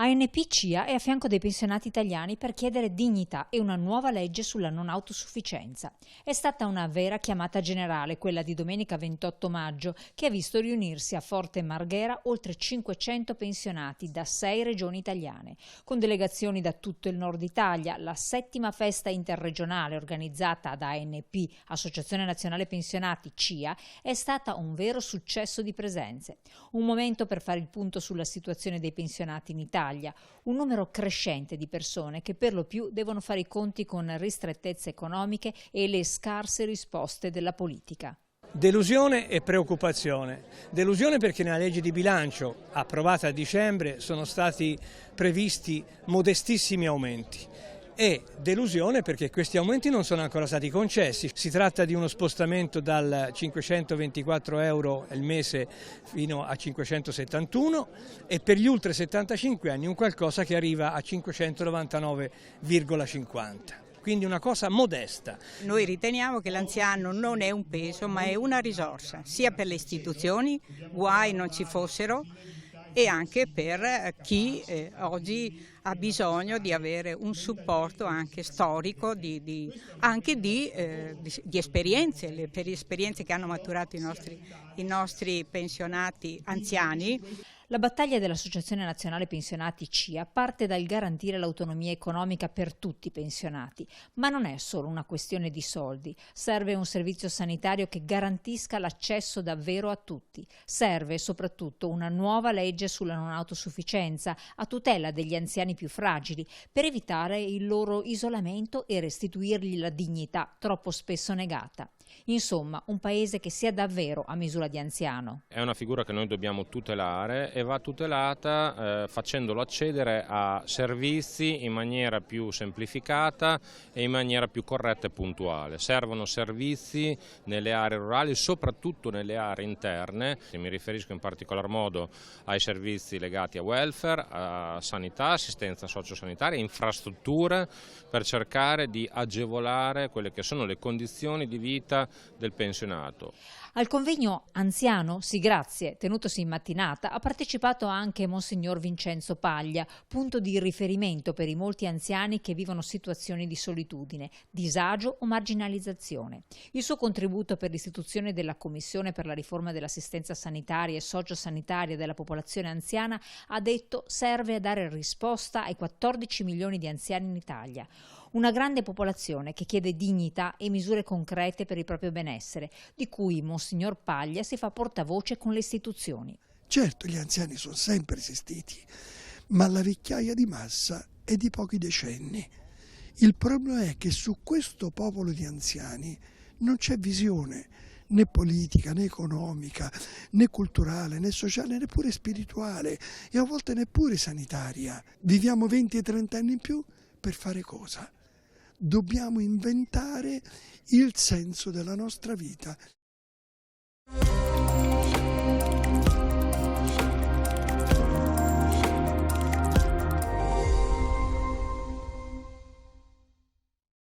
ANP-CIA è a fianco dei pensionati italiani per chiedere dignità e una nuova legge sulla non autosufficienza. È stata una vera chiamata generale, quella di domenica 28 maggio, che ha visto riunirsi a Forte Marghera oltre 500 pensionati da 6 regioni italiane. Con delegazioni da tutto il nord Italia, la 7ª festa interregionale organizzata da ANP, Associazione Nazionale Pensionati CIA, è stata un vero successo di presenze. Un momento per fare il punto sulla situazione dei pensionati in Italia. Un numero crescente di persone che per lo più devono fare i conti con ristrettezze economiche e le scarse risposte della politica. Delusione e preoccupazione. Delusione perché nella legge di bilancio approvata a dicembre sono stati previsti modestissimi aumenti. E delusione perché questi aumenti non sono ancora stati concessi. Si tratta di uno spostamento dal 524 euro al mese fino a 571 e per gli ultra 75 anni un qualcosa che arriva a 599,50. Quindi una cosa modesta. Noi riteniamo che l'anziano non è un peso ma è una risorsa, sia per le istituzioni, guai non ci fossero, e anche per chi oggi ha bisogno di avere un supporto anche storico, anche di esperienze, per esperienze che hanno maturato i nostri pensionati anziani. La battaglia dell'Associazione Nazionale Pensionati CIA parte dal garantire l'autonomia economica per tutti i pensionati, ma non è solo una questione di soldi. Serve un servizio sanitario che garantisca l'accesso davvero a tutti. Serve soprattutto una nuova legge sulla non autosufficienza a tutela degli anziani più fragili per evitare il loro isolamento e restituirgli la dignità troppo spesso negata. Insomma, un paese che sia davvero a misura di anziano. È una figura che noi dobbiamo tutelare e va tutelata facendolo accedere a servizi in maniera più semplificata e in maniera più corretta e puntuale. Servono servizi nelle aree rurali, soprattutto nelle aree interne. Mi riferisco in particolar modo ai servizi legati a welfare, a sanità, assistenza sociosanitaria, infrastrutture, per cercare di agevolare quelle che sono le condizioni di vita del pensionato. Al convegno Anziano, sì grazie, tenutosi in mattinata, ha partecipato anche Monsignor Vincenzo Paglia, punto di riferimento per i molti anziani che vivono situazioni di solitudine, disagio o marginalizzazione. Il suo contributo per l'istituzione della Commissione per la riforma dell'assistenza sanitaria e sociosanitaria della popolazione anziana, ha detto, serve a dare risposta ai 14 milioni di anziani in Italia. Una grande popolazione che chiede dignità e misure concrete per il proprio benessere, di cui Monsignor Paglia si fa portavoce con le istituzioni. Certo, gli anziani sono sempre esistiti, ma la vecchiaia di massa è di pochi decenni. Il problema è che su questo popolo di anziani non c'è visione né politica, né economica, né culturale, né sociale, neppure spirituale e a volte neppure sanitaria. Viviamo 20 e 30 anni in più per fare cosa? Dobbiamo inventare il senso della nostra vita.